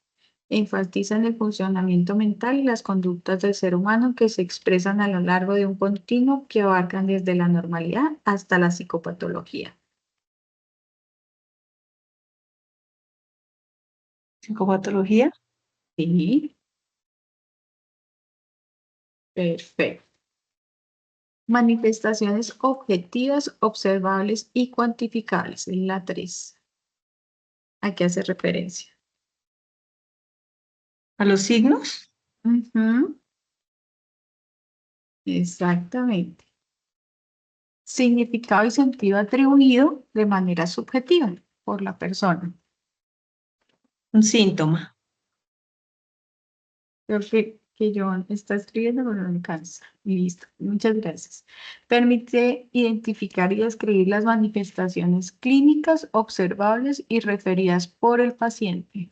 Enfatiza en el funcionamiento mental y las conductas del ser humano que se expresan a lo largo de un continuo que abarcan desde la normalidad hasta la psicopatología. ¿Psicopatología? Sí, perfecto. Manifestaciones objetivas, observables y cuantificables. Es la 3. ¿A qué hace referencia? ¿A los signos? Ujú, exactamente. Significado y sentido atribuido de manera subjetiva por la persona. Un síntoma. Creo que Joan está escribiendo, pero no alcanza. Y listo. Muchas gracias. Permite identificar y describir las manifestaciones clínicas observables y referidas por el paciente.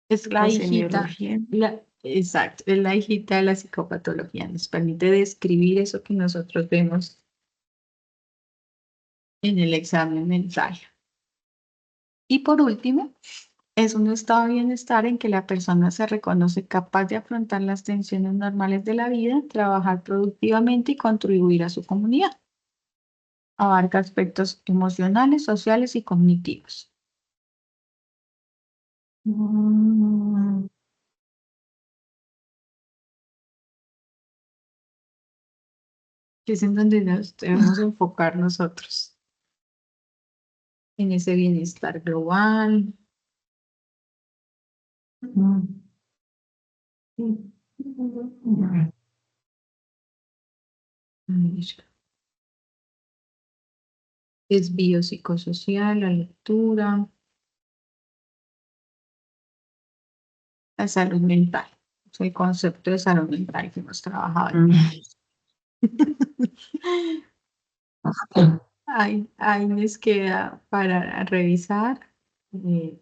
Es la hijita, Psicosemiología. exacto, es la hijita de la psicopatología. Nos permite describir eso que nosotros vemos en el examen mental. Y por último, es un estado de bienestar en que la persona se reconoce capaz de afrontar las tensiones normales de la vida, trabajar productivamente y contribuir a su comunidad. Abarca aspectos emocionales, sociales y cognitivos. Mm, Que es en donde nos debemos enfocar nosotros, en ese bienestar global. mm. A ver, es biopsicosocial, la lectura, la salud mental. Es el concepto de salud mental que hemos trabajado. Ahí les queda para revisar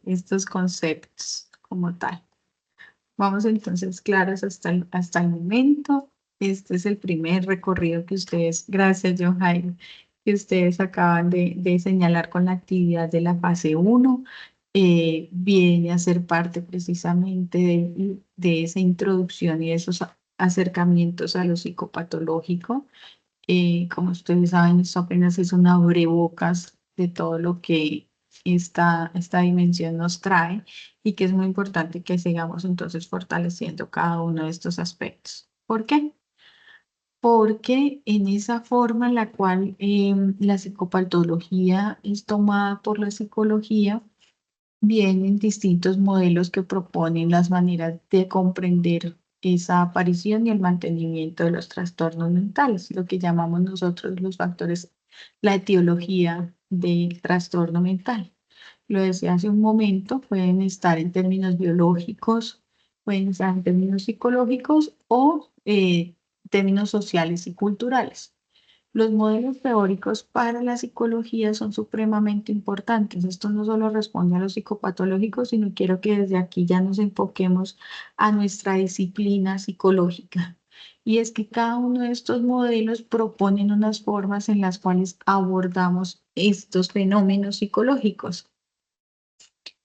estos conceptos como tal. Vamos entonces claros hasta el momento. Este es el primer recorrido que ustedes, gracias, John Jaime, que ustedes acaban de señalar con la actividad de la fase 1. Viene a ser parte precisamente de esa introducción y de esos acercamientos a lo psicopatológico. Como ustedes saben, esto apenas es un abrebocas de todo lo que esta dimensión nos trae y que es muy importante que sigamos entonces fortaleciendo cada uno de estos aspectos. ¿Por qué? Porque en esa forma en la cual la psicopatología es tomada por la psicología, vienen distintos modelos que proponen las maneras de comprender esa aparición y el mantenimiento de los trastornos mentales, lo que llamamos nosotros los factores, la etiología del trastorno mental. Lo decía hace un momento, pueden estar en términos biológicos, pueden estar en términos psicológicos o términos sociales y culturales. Los modelos teóricos para la psicología son supremamente importantes. Esto no solo responde a lo psicopatológico, sino quiero que desde aquí ya nos enfoquemos a nuestra disciplina psicológica. Y es que cada uno de estos modelos proponen unas formas en las cuales abordamos estos fenómenos psicológicos.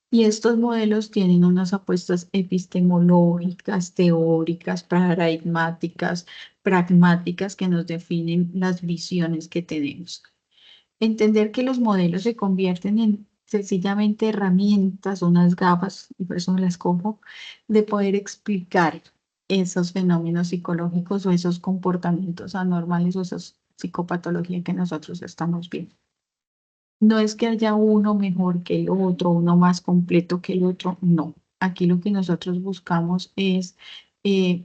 Y estos modelos tienen unas apuestas epistemológicas, teóricas, paradigmáticas, pragmáticas que nos definen las visiones que tenemos. Entender que los modelos se convierten en sencillamente herramientas, unas gafas, y por eso me las cojo, de poder explicar esos fenómenos psicológicos o esos comportamientos anormales o esas psicopatologías que nosotros estamos viendo. No es que haya uno mejor que el otro, uno más completo que el otro, no. Aquí lo que nosotros buscamos es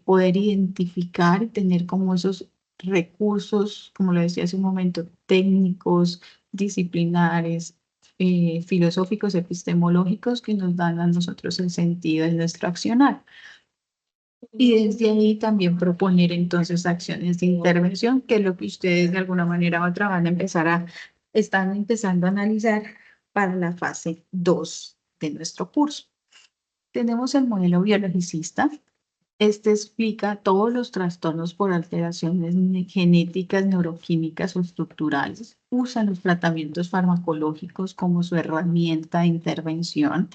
poder identificar y tener como esos recursos, como lo decía hace un momento, técnicos, disciplinares, filosóficos, epistemológicos, que nos dan a nosotros el sentido de nuestro accionar. Y desde ahí también proponer entonces acciones de intervención, que es lo que ustedes de alguna manera u otra van a están empezando a analizar para la fase 2 de nuestro curso. Tenemos el modelo biologicista. Este explica todos los trastornos por alteraciones genéticas, neuroquímicas o estructurales. Usa los tratamientos farmacológicos como su herramienta de intervención.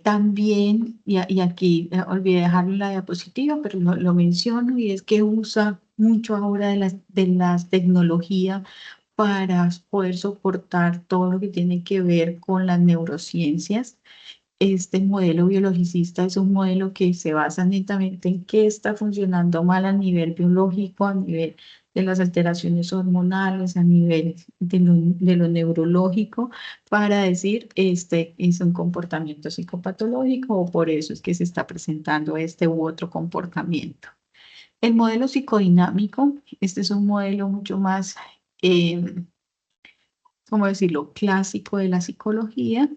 También, y aquí olvidé dejarlo en la diapositiva, pero lo menciono, y es que usa mucho ahora de las tecnologías para poder soportar todo lo que tiene que ver con las neurociencias. Este modelo biologicista es un modelo que se basa netamente en qué está funcionando mal a nivel biológico, a nivel de las alteraciones hormonales, a nivel de lo neurológico, para decir este es un comportamiento psicopatológico o por eso es que se está presentando este u otro comportamiento. El modelo psicodinámico, este es un modelo mucho más, ¿cómo decirlo?, clásico de la psicología,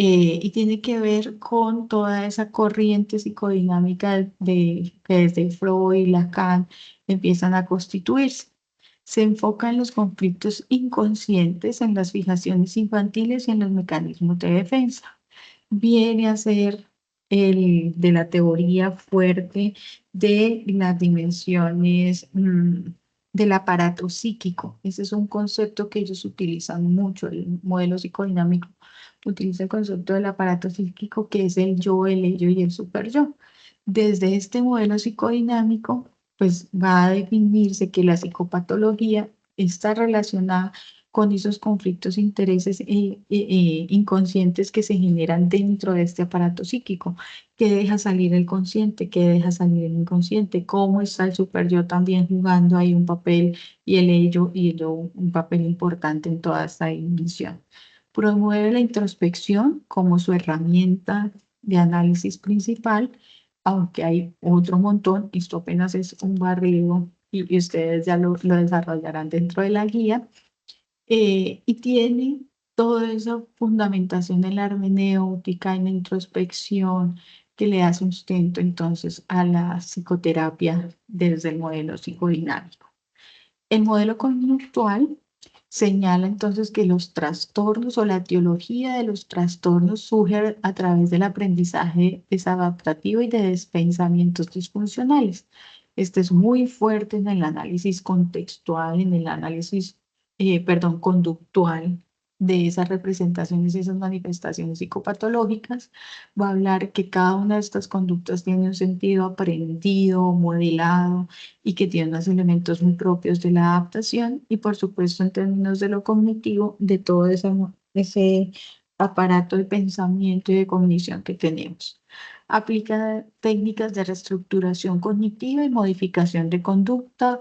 y tiene que ver con toda esa corriente psicodinámica que desde Freud y Lacan empiezan a constituirse. Se enfoca en los conflictos inconscientes, en las fijaciones infantiles y en los mecanismos de defensa. Viene a ser el de la teoría fuerte de las dimensiones del aparato psíquico. Ese es un concepto que ellos utilizan mucho, el modelo psicodinámico utiliza el concepto del aparato psíquico que es el yo, el ello y el superyo. Desde este modelo psicodinámico, pues va a definirse que la psicopatología está relacionada con esos conflictos, intereses inconscientes que se generan dentro de este aparato psíquico, que deja salir el consciente, que deja salir el inconsciente, cómo está el superyo también jugando ahí un papel y el ello y el un papel importante en toda esta dimensión. Promueve la introspección como su herramienta de análisis principal, aunque hay otro montón, esto apenas es un barrido y ustedes ya lo desarrollarán dentro de la guía, y tiene toda esa fundamentación en la hermenéutica, en la introspección, que le da sustento entonces a la psicoterapia desde el modelo psicodinámico. El modelo conductual señala entonces que los trastornos o la etiología de los trastornos surge a través del aprendizaje desadaptativo y de pensamientos disfuncionales. Este es muy fuerte en el análisis contextual, en el análisis, conductual de esas representaciones y esas manifestaciones psicopatológicas. Va a hablar que cada una de estas conductas tiene un sentido aprendido, modelado, y que tiene unos elementos muy propios de la adaptación y por supuesto en términos de lo cognitivo, de todo ese aparato de pensamiento y de cognición que tenemos. Aplica técnicas de reestructuración cognitiva y modificación de conducta.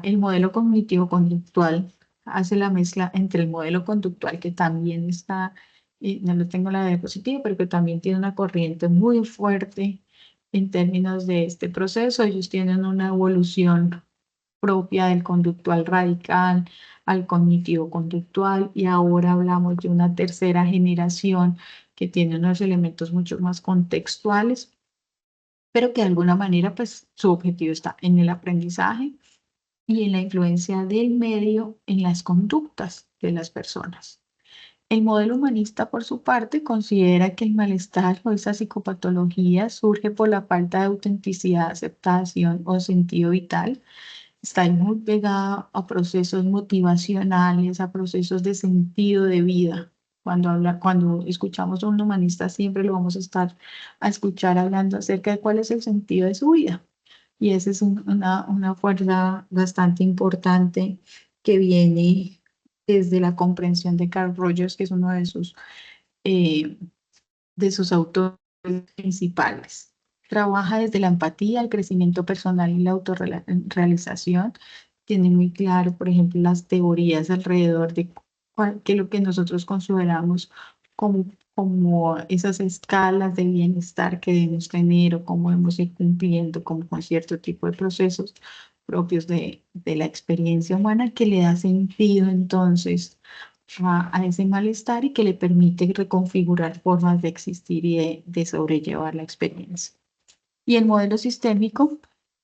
El modelo cognitivo conductual hace la mezcla entre el modelo conductual que también está, no lo tengo en la diapositiva, pero que también tiene una corriente muy fuerte en términos de este proceso. Ellos tienen una evolución propia del conductual radical al cognitivo conductual y ahora hablamos de una tercera generación que tiene unos elementos mucho más contextuales, pero que de alguna manera pues su objetivo está en el aprendizaje y en la influencia del medio en las conductas de las personas. El modelo humanista, por su parte, considera que el malestar o esa psicopatología surge por la falta de autenticidad, aceptación o sentido vital. Está muy pegada a procesos motivacionales, a procesos de sentido de vida. Cuando escuchamos a un humanista, siempre lo vamos a escuchar hablando acerca de cuál es el sentido de su vida. Y esa es una fuerza bastante importante que viene desde la comprensión de Carl Rogers, que es uno eh, de sus autores principales. Trabaja desde la empatía, el crecimiento personal y la autorrealización. Tiene muy claro, por ejemplo, las teorías alrededor de qué es lo que nosotros consideramos como esas escalas de bienestar que debemos tener o cómo debemos ir cumpliendo como con cierto tipo de procesos propios de la experiencia humana que le da sentido entonces a ese malestar y que le permite reconfigurar formas de existir y de sobrellevar la experiencia. Y el modelo sistémico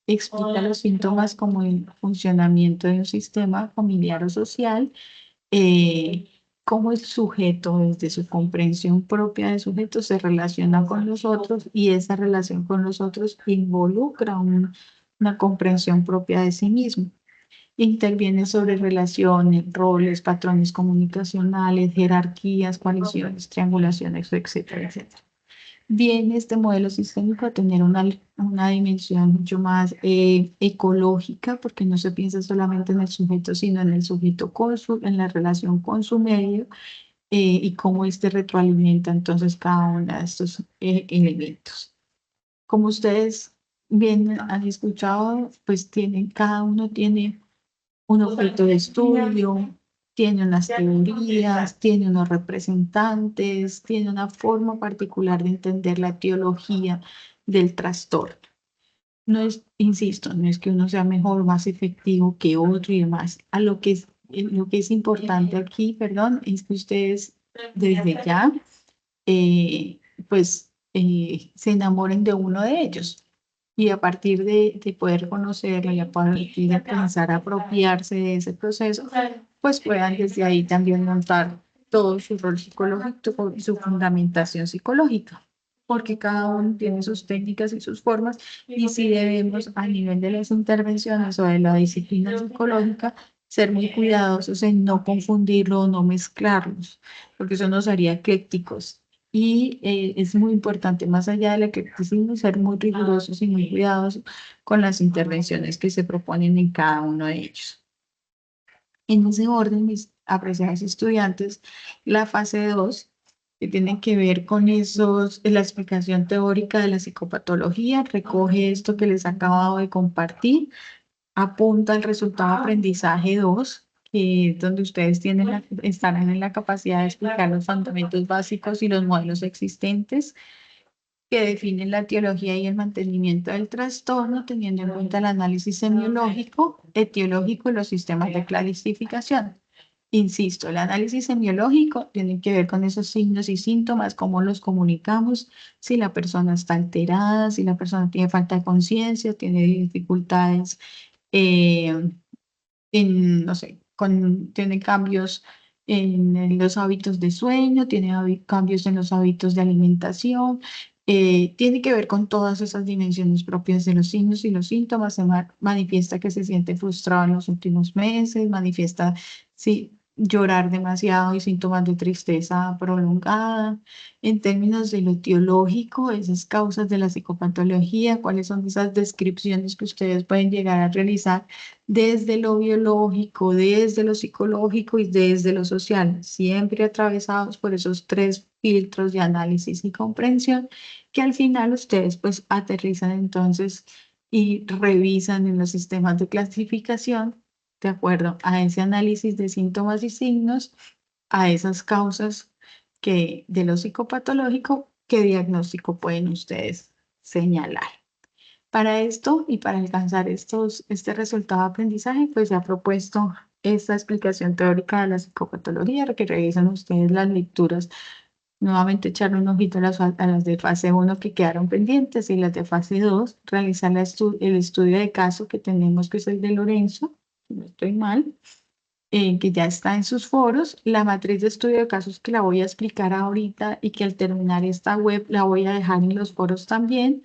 explica los síntomas como el funcionamiento de un sistema familiar o social, eh, cómo el sujeto, desde su comprensión propia de sujeto, se relaciona con los otros y esa relación con los otros involucra una comprensión propia de sí mismo. Interviene sobre relaciones, roles, patrones comunicacionales, jerarquías, coaliciones, triangulaciones, etcétera, etcétera. Viene este modelo sistémico a tener una dimensión mucho más ecológica, porque no se piensa solamente en el sujeto, sino en el sujeto en la relación con su medio, y cómo este retroalimenta entonces cada uno de estos elementos. Como ustedes bien han escuchado, pues cada uno tiene un objeto de estudio, tiene unas teorías, tiene unos representantes, tiene una forma particular de entender la etiología del trastorno. No es, insisto, no es que uno sea mejor o más efectivo que otro y demás. Lo que es importante aquí, perdón, es que ustedes desde ya, eh, se enamoren de uno de ellos. Y a partir de poder conocerlo y a partir de comenzar a apropiarse de ese proceso, pues puedan desde ahí también montar todo su rol psicológico y su fundamentación psicológica, porque cada uno tiene sus técnicas y sus formas, y si debemos a nivel de las intervenciones o de la disciplina psicológica ser muy cuidadosos en no confundirlo o no mezclarlos, porque eso nos haría eclécticos. Y es muy importante, más allá del eclecticismo, ser muy rigurosos y muy cuidadosos con las intervenciones que se proponen en cada uno de ellos. En ese orden, mis apreciados estudiantes, la fase 2, que tiene que ver con la explicación teórica de la psicopatología, recoge esto que les acabo de compartir, apunta al resultado de aprendizaje 2, que es donde ustedes estarán en la capacidad de explicar los fundamentos básicos y los modelos existentes que definen la etiología y el mantenimiento del trastorno, teniendo en cuenta el análisis semiológico, etiológico y los sistemas de clasificación. Insisto, el análisis semiológico tiene que ver con esos signos y síntomas, cómo los comunicamos, si la persona está alterada, si la persona tiene falta de conciencia, tiene dificultades, eh, no sé, tiene cambios en los hábitos de sueño, tiene cambios en los hábitos de alimentación, tiene que ver con todas esas dimensiones propias de los signos y los síntomas. Manifiesta que se siente frustrado en los últimos meses, manifiesta, sí, llorar demasiado y síntomas de tristeza prolongada. En términos de lo etiológico, esas causas de la psicopatología, cuáles son esas descripciones que ustedes pueden llegar a realizar desde lo biológico, desde lo psicológico y desde lo social, siempre atravesados por esos tres filtros de análisis y comprensión, que al final ustedes pues aterrizan entonces y revisan en los sistemas de clasificación de acuerdo a ese análisis de síntomas y signos, a esas causas de lo psicopatológico, qué diagnóstico pueden ustedes señalar. Para esto y para alcanzar este resultado de aprendizaje, pues se ha propuesto esta explicación teórica de la psicopatología, que revisen ustedes las lecturas, nuevamente echarle un ojito a las de fase 1 que quedaron pendientes y las de fase 2, realizar el estudio de caso que tenemos, que es el de Lorenzo, si no estoy mal, que ya está en sus foros, la matriz de estudio de casos que la voy a explicar ahorita y que al terminar esta web la voy a dejar en los foros también,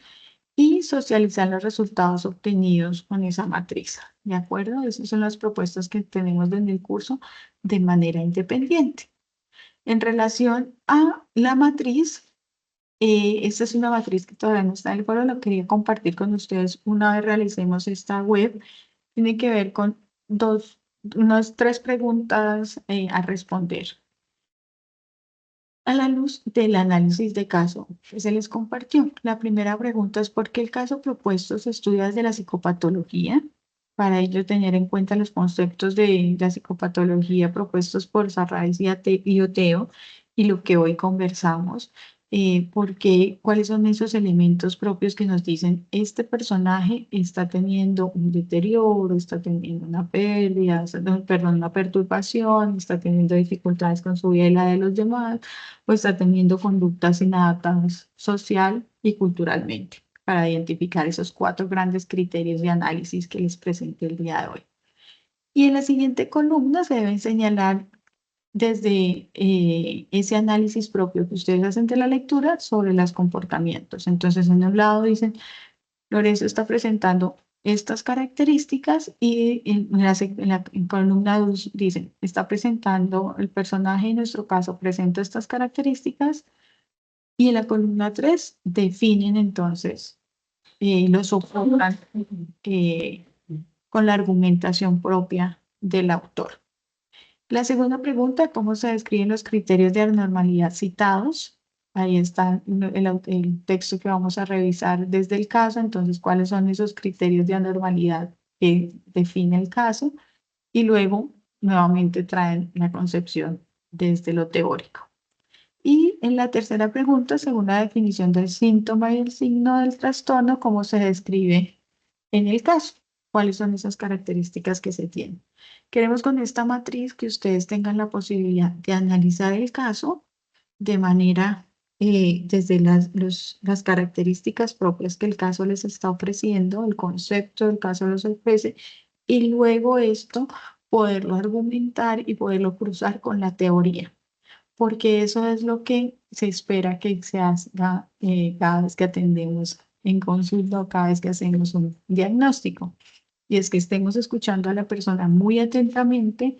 y socializar los resultados obtenidos con esa matriz. ¿De acuerdo? Esas son las propuestas que tenemos en el curso de manera independiente. En relación a la matriz, esta es una matriz que todavía no está en el foro, lo quería compartir con ustedes una vez realicemos esta web. Tiene que ver con unas 3 preguntas a responder. A la luz del análisis de caso que se les compartió, la primera pregunta es: ¿por qué el caso propuesto se estudia desde la psicopatología? Para ello, tener en cuenta los conceptos de la psicopatología propuestos por Sarraís y Oteo y lo que hoy conversamos, porque cuáles son esos elementos propios que nos dicen este personaje está teniendo un deterioro, está teniendo una pérdida, perdón, una perturbación, está teniendo dificultades con su vida y la de los demás, o está teniendo conductas inadaptadas social y culturalmente. para identificar esos 4 grandes criterios de análisis que les presenté el día de hoy. Y en la siguiente columna se deben señalar desde ese análisis propio que ustedes hacen de la lectura sobre los comportamientos. Entonces, en un lado dicen, Lorenzo está presentando estas características y en columna 2 dicen, está presentando el personaje, en nuestro caso, presenta estas características y en la columna 3 definen entonces, lo soportan con la argumentación propia del autor. La segunda pregunta, ¿cómo se describen los criterios de anormalidad citados? Ahí está el texto que vamos a revisar desde el caso. Entonces, ¿cuáles son esos criterios de anormalidad que define el caso? Y luego, nuevamente, traen la concepción desde lo teórico. Y en la tercera pregunta, según la definición del síntoma y el signo del trastorno, ¿cómo se describe en el caso? ¿Cuáles son esas características que se tienen? Queremos con esta matriz que ustedes tengan la posibilidad de analizar el caso de manera desde las características propias que el caso les está ofreciendo, el concepto del caso les ofrece, y luego esto poderlo argumentar y poderlo cruzar con la teoría, porque eso es lo que se espera que se haga cada vez que atendemos en consulta o cada vez que hacemos un diagnóstico. Y es que estemos escuchando a la persona muy atentamente,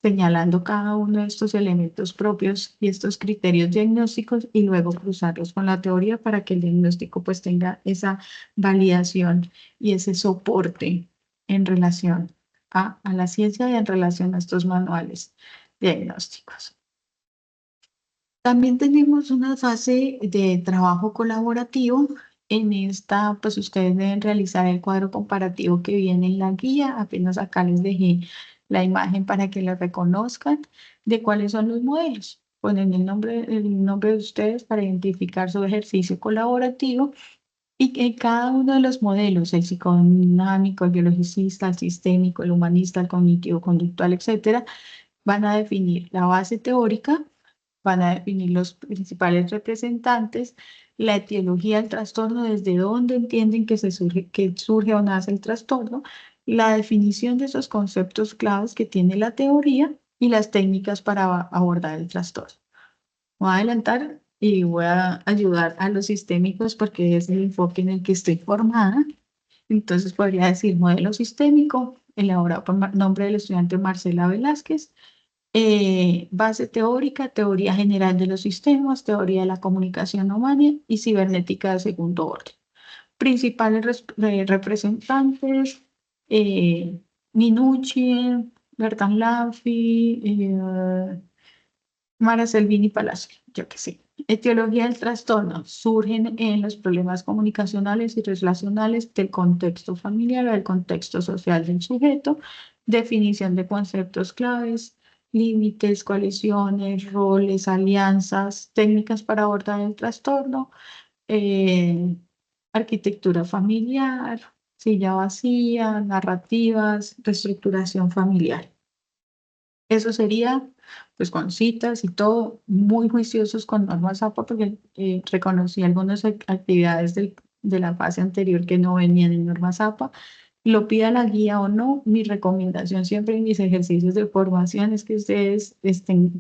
señalando cada uno de estos elementos propios y estos criterios diagnósticos y luego cruzarlos con la teoría para que el diagnóstico pues tenga esa validación y ese soporte en relación a la ciencia y en relación a estos manuales diagnósticos. También tenemos una fase de trabajo colaborativo. En esta, pues ustedes deben realizar el cuadro comparativo que viene en la guía. Apenas acá les dejé la imagen para que la reconozcan de cuáles son los modelos. Ponen el nombre de ustedes para identificar su ejercicio colaborativo y que cada uno de los modelos, el psicodinámico, el biologicista, el sistémico, el humanista, el cognitivo-conductual, etcétera, van a definir la base teórica, van a definir los principales representantes, la etiología del trastorno, desde dónde entienden que surge o nace el trastorno, la definición de esos conceptos claves que tiene la teoría y las técnicas para abordar el trastorno. Voy a adelantar y voy a ayudar a los sistémicos porque es el enfoque en el que estoy formada. Entonces podría decir modelo sistémico, elaborado por nombre del estudiante Marcela Velázquez. Base teórica, teoría general de los sistemas, teoría de la comunicación humana y cibernética de segundo orden. Principales representantes, Minucci, Bertan Laffi, Mara Selvini Palacio, yo qué sé. Etiología del trastorno. Surgen en los problemas comunicacionales y relacionales del contexto familiar o del contexto social del sujeto. Definición de conceptos claves, límites, coaliciones, roles, alianzas, técnicas para abordar el trastorno, eh, arquitectura familiar, silla vacía, narrativas, reestructuración familiar. Eso sería, pues con citas y todo, muy juiciosos con normas APA, porque reconocí algunas actividades de la fase anterior que no venían en normas APA. Lo pida la guía o no, mi recomendación siempre en mis ejercicios de formación es que ustedes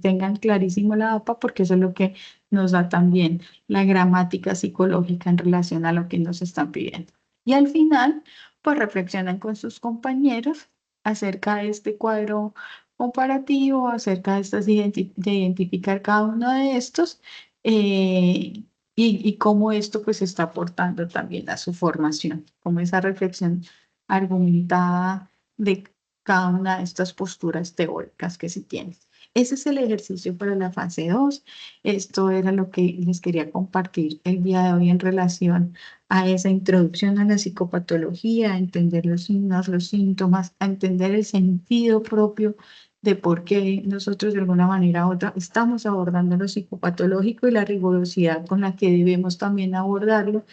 tengan clarísimo la APA, porque eso es lo que nos da también la gramática psicológica en relación a lo que nos están pidiendo. Y al final, pues reflexionan con sus compañeros acerca de este cuadro comparativo, acerca de, de identificar cada uno de estos y cómo esto pues está aportando también a su formación, como esa reflexión argumentada de cada una de estas posturas teóricas que se tienen. Ese es el ejercicio para la fase 2. Esto era lo que les quería compartir el día de hoy en relación a esa introducción a la psicopatología, a entender los signos, los síntomas, a entender el sentido propio de por qué nosotros de alguna manera u otra estamos abordando lo psicopatológico y la rigurosidad con la que debemos también abordarlo,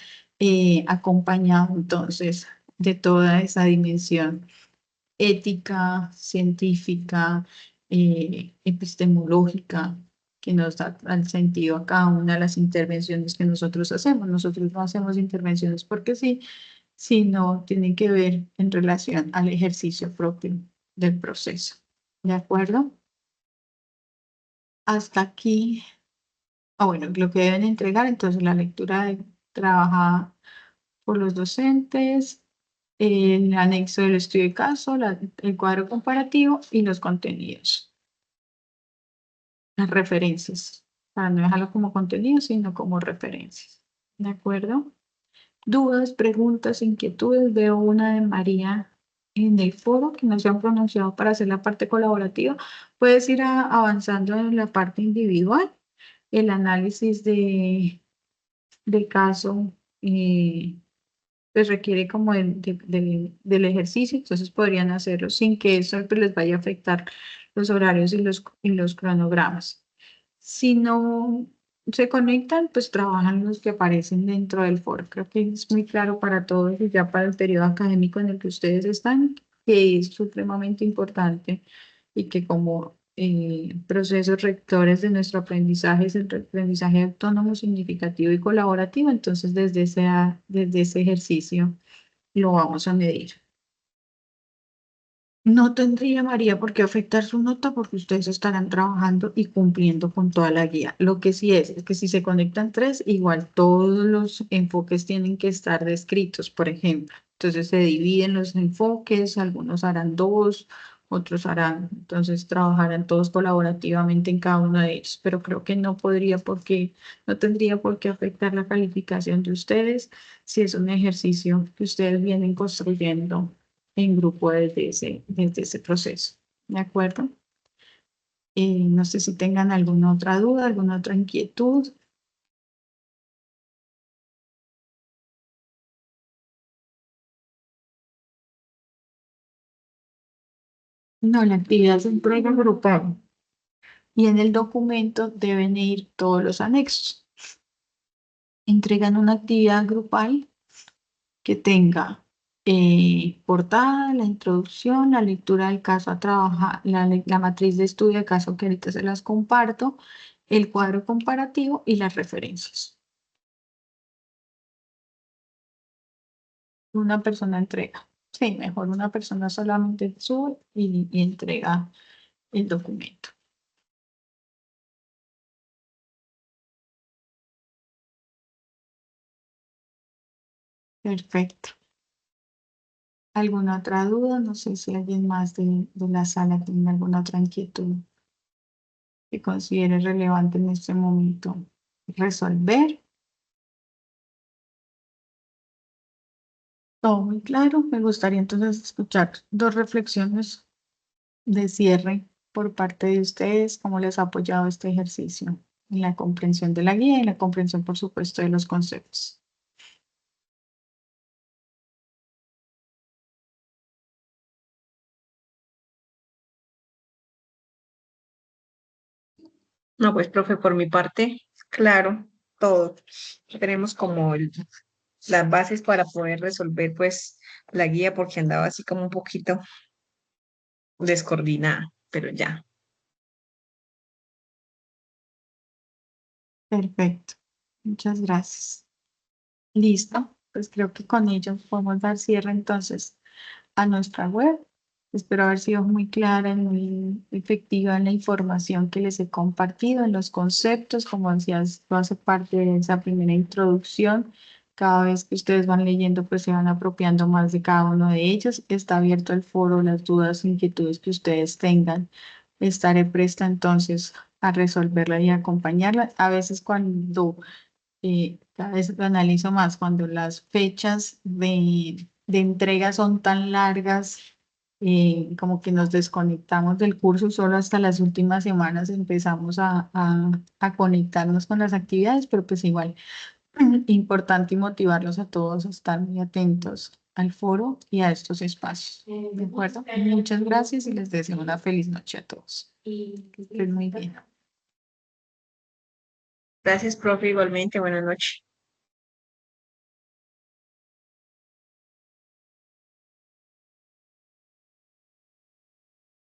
acompañado entonces de toda esa dimensión ética, científica, epistemológica, que nos da el sentido a cada una de las intervenciones que nosotros hacemos. Nosotros no hacemos intervenciones porque sí, sino tienen que ver en relación al ejercicio propio del proceso. ¿De acuerdo? Hasta aquí, bueno, lo que deben entregar, entonces la lectura trabajada por los docentes, el anexo del estudio de caso, el cuadro comparativo y los contenidos, las referencias, para no dejarlo como contenido, sino como referencias. ¿De acuerdo? Dudas, preguntas, inquietudes. Veo una de María en el foro que no se han pronunciado para hacer la parte colaborativa. Puedes ir avanzando en la parte individual, el análisis de caso. Pues requiere como del ejercicio, entonces podrían hacerlo sin que eso pues, les vaya a afectar los horarios y los cronogramas. Si no se conectan, pues trabajan los que aparecen dentro del foro. Creo que es muy claro para todos y ya para el periodo académico en el que ustedes están, que es supremamente importante y que como procesos rectores de nuestro aprendizaje es el aprendizaje autónomo, significativo y colaborativo, entonces desde ese ejercicio lo vamos a medir. No tendría, María, por qué afectar su nota porque ustedes estarán trabajando y cumpliendo con toda la guía. Lo que sí es que si se conectan tres, igual todos los enfoques tienen que estar descritos, por ejemplo. Entonces se dividen los enfoques, algunos harán dos, otros harán, entonces trabajarán todos colaborativamente en cada uno de ellos. Pero creo que no tendría por qué afectar la calificación de ustedes si es un ejercicio que ustedes vienen construyendo en grupo desde ese proceso. ¿De acuerdo? No sé si tengan alguna otra duda, alguna otra inquietud. No, la actividad se entrega grupal y en el documento deben ir todos los anexos. Entregan una actividad grupal que tenga portada, la introducción, la lectura del caso a trabajar, la matriz de estudio de caso que ahorita se las comparto, el cuadro comparativo y las referencias. Una persona entrega. Sí, mejor una persona solamente sube y entrega el documento. Perfecto. ¿Alguna otra duda? No sé si alguien más de la sala tiene alguna otra inquietud que considere relevante en este momento resolver. Todo muy claro. Me gustaría entonces escuchar dos reflexiones de cierre por parte de ustedes, cómo les ha apoyado este ejercicio en la comprensión de la guía y la comprensión, por supuesto, de los conceptos. No, pues, profe, por mi parte, claro, todo. Tenemos como las bases para poder resolver, pues, la guía porque andaba así como un poquito descoordinada, pero ya. Perfecto. Muchas gracias. Listo. Pues creo que con ello podemos dar cierre entonces a nuestra web. Espero haber sido muy clara y muy efectiva en la información que les he compartido, en los conceptos, como decías, esto hace parte de esa primera introducción. Cada vez que ustedes van leyendo, pues se van apropiando más de cada uno de ellos. Está abierto el foro, las dudas, inquietudes que ustedes tengan. Estaré presta entonces a resolverla y acompañarla. A veces cuando cada vez lo analizo más cuando las fechas de entrega son tan largas, como que nos desconectamos del curso y solo hasta las últimas semanas empezamos a conectarnos con las actividades, pero pues igual, importante y motivarlos a todos a estar muy atentos al foro y a estos espacios. ¿De acuerdo? Muchas gracias y les deseo una feliz noche a todos. Que estén muy bien. Gracias, profe, igualmente. Buenas noches.